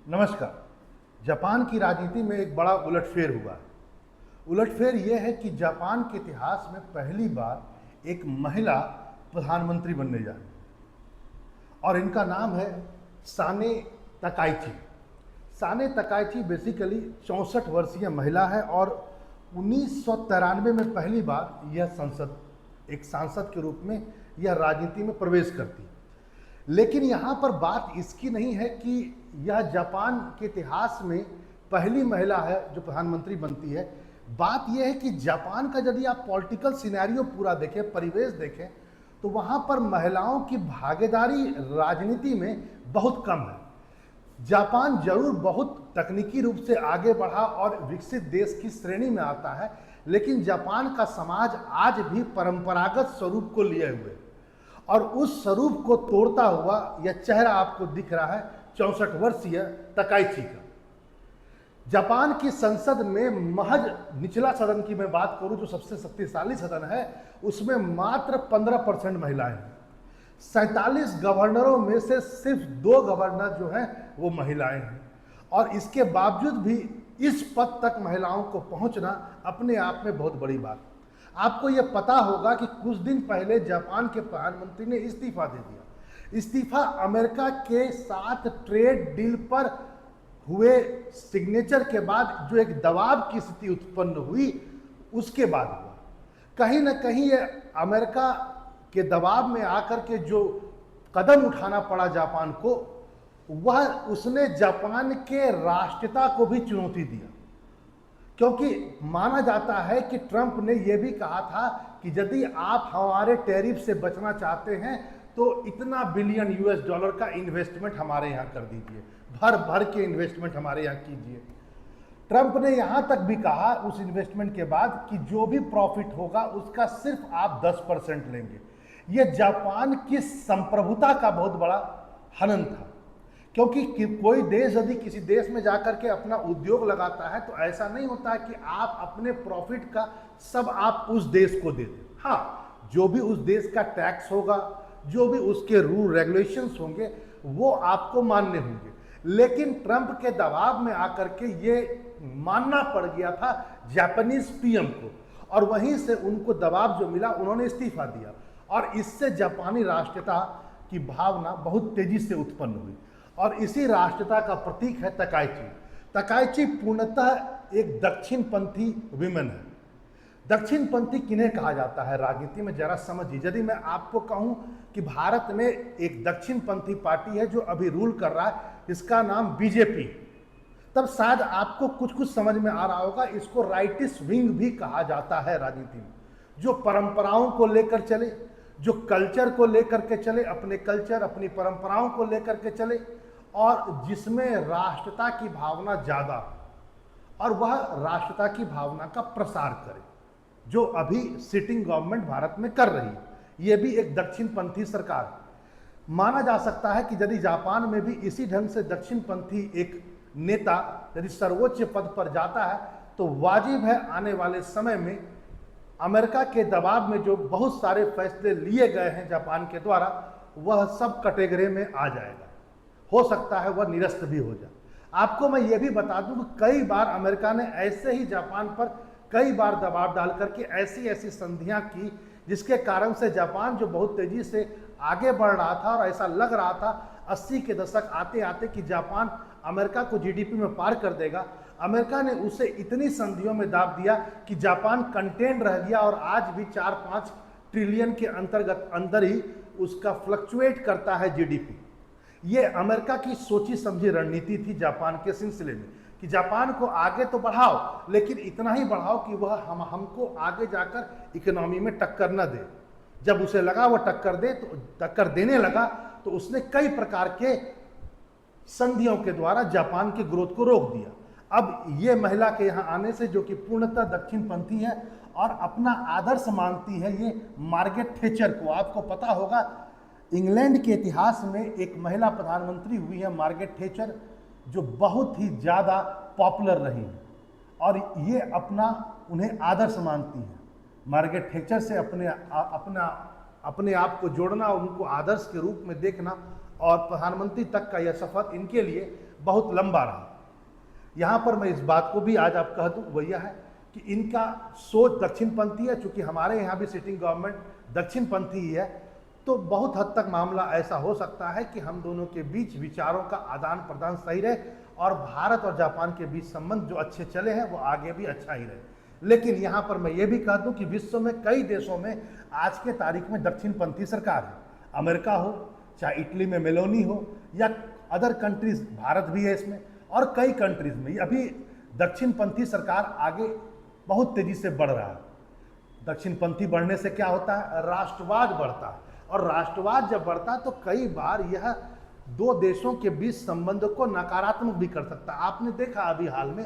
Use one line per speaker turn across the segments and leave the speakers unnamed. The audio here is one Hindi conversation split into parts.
नमस्कार। जापान की राजनीति में एक बड़ा उलटफेर हुआ है। उलटफेर यह है कि जापान के इतिहास में पहली बार एक महिला प्रधानमंत्री बनने जा रही है और इनका नाम है Sanae Takaichi. Sanae Takaichi basically 64 वर्षीय महिला है और 1993 में पहली बार यह एक सांसद के रूप में यह राजनीति में प्रवेश करती है। लेकिन यहाँ पर बात इसकी नहीं है कि यह जापान के इतिहास में पहली महिला है जो प्रधानमंत्री बनती है। बात यह है कि जापान का यदि आप पॉलिटिकल सिनेरियो पूरा देखें, परिवेश देखें, तो वहाँ पर महिलाओं की भागीदारी राजनीति में बहुत कम है। जापान जरूर बहुत तकनीकी रूप से आगे बढ़ा और विकसित देश की श्रेणी में आता है, लेकिन जापान का समाज आज भी परंपरागत स्वरूप को लिए हुए और उस स्वरूप को तोड़ता हुआ यह चेहरा आपको दिख रहा है 64 वर्षीय तकाइची का। जापान की संसद में महज निचला सदन की मैं बात करूं जो सबसे शक्तिशाली सदन है, उसमें मात्र 15% महिलाएं हैं। 47 गवर्नरों में से सिर्फ 2 गवर्नर जो हैं वो महिलाएं हैं और इसके बावजूद भी इस पद तक महिलाओं को पहुंचना अपने आप में बहुत बड़ी बात है। आपको यह पता होगा कि कुछ दिन पहले जापान के प्रधानमंत्री ने इस्तीफा दे दिया। इस्तीफा अमेरिका के साथ ट्रेड डील पर हुए सिग्नेचर के बाद जो एक दबाव की स्थिति उत्पन्न हुई उसके बाद हुआ। कहीं ना कहीं ये अमेरिका के दबाव में आकर के जो कदम उठाना पड़ा जापान को, वह उसने जापान के राष्ट्रीयता को भी चुनौती दिया, क्योंकि माना जाता है कि ट्रंप ने यह भी कहा था कि यदि आप हमारे टैरिफ से बचना चाहते हैं तो इतना बिलियन US$ का इन्वेस्टमेंट हमारे यहाँ कर दीजिए, भर भर के इन्वेस्टमेंट हमारे यहाँ कीजिए। ट्रंप ने यहाँ तक भी कहा उस इन्वेस्टमेंट के बाद कि जो भी प्रॉफिट होगा उसका सिर्फ आप 10% लेंगे। यह जापान की संप्रभुता का बहुत बड़ा हनन था, क्योंकि कोई देश यदि किसी देश में जाकर के अपना उद्योग लगाता है तो ऐसा नहीं होता कि आप अपने प्रॉफिट का सब आप उस देश को दे दें। हाँ, जो भी उस देश का टैक्स होगा, जो भी उसके रूल रेगुलेशंस होंगे वो आपको मान्य होंगे। लेकिन ट्रंप के दबाव में आकर के ये मानना पड़ गया था जापानीज पीएम को और वहीं से उनको दबाव जो मिला उन्होंने इस्तीफा दिया और इससे जापानी राष्ट्रीयता की भावना बहुत तेजी से उत्पन्न हुई और इसी राष्ट्रीयता का प्रतीक है तकाइची। तकाइची पूर्णतः एक दक्षिणपंथी विमेन है। दक्षिणपंथी किन्हें कहा जाता है राजनीति में, जरा समझिए। यदि मैं आपको कहूं कि भारत में एक दक्षिणपंथी पार्टी है जो अभी रूल कर रहा है, इसका नाम बीजेपी, तब शायद आपको कुछ कुछ समझ में आ रहा होगा। इसको राइटिस्ट विंग भी कहा जाता है राजनीति में, जो परंपराओं को लेकर चले, जो कल्चर को लेकर के चले, अपने कल्चर अपनी परंपराओं को लेकर के चले और जिसमें राष्ट्रता की भावना ज्यादा और वह राष्ट्रता की भावना का प्रसार करे, जो अभी सिटिंग गवर्नमेंट भारत में कर रही है। यह भी एक दक्षिणपंथी सरकार है। माना जा सकता है कि यदि जापान में भी इसी ढंग से दक्षिणपंथी एक नेता यदि सर्वोच्च पद पर जाता है तो वाजिब है आने वाले समय में अमेरिका के दबाव में जो बहुत सारे फैसले लिए गए हैं जापान के द्वारा, वह सब कैटेगरी में आ जाएगा। हो सकता है वह निरस्त भी हो जाए। आपको मैं ये भी बता दूं कि कई बार अमेरिका ने ऐसे ही जापान पर कई बार दबाव डाल करके ऐसी ऐसी संधियां की जिसके कारण से जापान जो बहुत तेजी से आगे बढ़ रहा था और ऐसा लग रहा था 80 के दशक आते आते कि जापान अमेरिका को जीडीपी में पार कर देगा, अमेरिका ने उसे इतनी संधियों में दाब दिया कि जापान कंटेन रह गया और आज भी 4-5 ट्रिलियन के अंदर ही उसका फ्लक्चुएट करता है जीडीपी। ये अमेरिका की सोची समझी रणनीति थी जापान के सिलसिले में कि जापान को आगे तो बढ़ाओ, लेकिन इतना ही बढ़ाओ कि वह हमको आगे जाकर इकोनॉमी में टक्कर न दे। जब उसे लगा वह टक्कर देने लगा तो उसने कई प्रकार के संधियों के द्वारा जापान के ग्रोथ को रोक दिया। अब ये महिला के यहाँ आने से, जो कि पूर्णतः दक्षिणपंथी है और अपना आदर्श मानती है, ये मार्गरेट थैचर को, आपको पता होगा इंग्लैंड के इतिहास में एक महिला प्रधानमंत्री हुई है मार्गरेट थैचर, जो बहुत ही ज़्यादा पॉपुलर रही है और ये उन्हें आदर्श मानती है। मार्गरेट थैचर से अपने आप को जोड़ना, उनको आदर्श के रूप में देखना और प्रधानमंत्री तक का यह सफर इनके लिए बहुत लंबा रहा। यहाँ पर मैं इस बात को भी आज आप कह दूँ, वो यह है कि इनका सोच दक्षिणपंथी है। चूंकि हमारे यहाँ भी सिटिंग गवर्नमेंट दक्षिणपंथी ही है, तो बहुत हद तक मामला ऐसा हो सकता है कि हम दोनों के बीच विचारों का आदान प्रदान सही रहे और भारत और जापान के बीच संबंध जो अच्छे चले हैं वो आगे भी अच्छा ही रहे। लेकिन यहाँ पर मैं ये भी कह दूँ कि विश्व में कई देशों में आज के तारीख में दक्षिणपंथी सरकार है। अमेरिका हो, चाहे इटली में मेलोनी हो, या अदर कंट्रीज, भारत भी है इसमें, और कई कंट्रीज में अभी दक्षिणपंथी सरकार आगे बहुत तेजी से बढ़ रहा है। दक्षिणपंथी बढ़ने से क्या होता है? राष्ट्रवाद बढ़ता है, और राष्ट्रवाद जब बढ़ता है तो कई बार यह दो देशों के बीच संबंध को नकारात्मक भी कर सकता है। आपने देखा अभी हाल में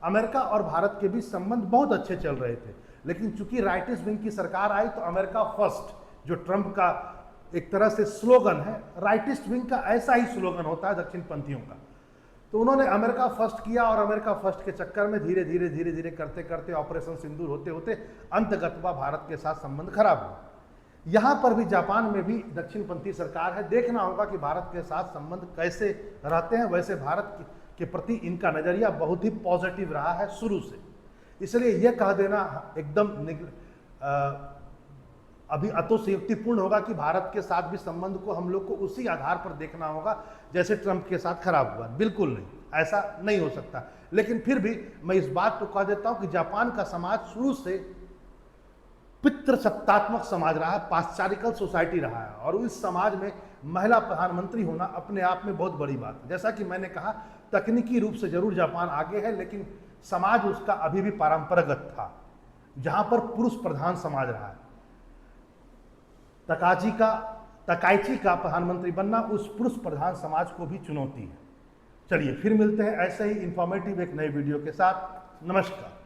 अमेरिका और भारत के बीच संबंध बहुत अच्छे चल रहे थे, लेकिन चूंकि राइटिस्ट विंग की सरकार आई तो अमेरिका फर्स्ट, जो ट्रंप का एक तरह से स्लोगन है, राइटिस्ट विंग का ऐसा ही स्लोगन होता है दक्षिणपंथियों का, तो उन्होंने अमेरिका फर्स्ट किया और अमेरिका फर्स्ट के चक्कर में धीरे धीरे करते करते ऑपरेशन सिंदूर होते होते अंतगतवा भारत के साथ संबंध खराब हुआ। यहाँ पर भी जापान में भी दक्षिणपंथी सरकार है। देखना होगा कि भारत के साथ संबंध कैसे रहते हैं। वैसे भारत के प्रति इनका नज़रिया बहुत ही पॉजिटिव रहा है शुरू से, इसलिए यह कह देना एकदम अभी अतोसयुक्तिपूर्ण होगा कि भारत के साथ भी संबंध को हम लोग को उसी आधार पर देखना होगा जैसे ट्रंप के साथ खराब हुआ। बिल्कुल नहीं, ऐसा नहीं हो सकता। लेकिन फिर भी मैं इस बात को कह देता हूं कि जापान का समाज शुरू से पितृसत्तात्मक समाज रहा है, पाश्चारिकल सोसाइटी रहा है, और उस समाज में महिला प्रधानमंत्री होना अपने आप में बहुत बड़ी बात है। जैसा कि मैंने कहा, तकनीकी रूप से जरूर जापान आगे है, लेकिन समाज उसका अभी भी परंपरागत था, जहां पर पुरुष प्रधान समाज रहा है। तकाइची का प्रधानमंत्री बनना उस पुरुष प्रधान समाज को भी चुनौती है। चलिए फिर मिलते हैं ऐसे ही इंफॉर्मेटिव एक नए वीडियो के साथ। नमस्कार।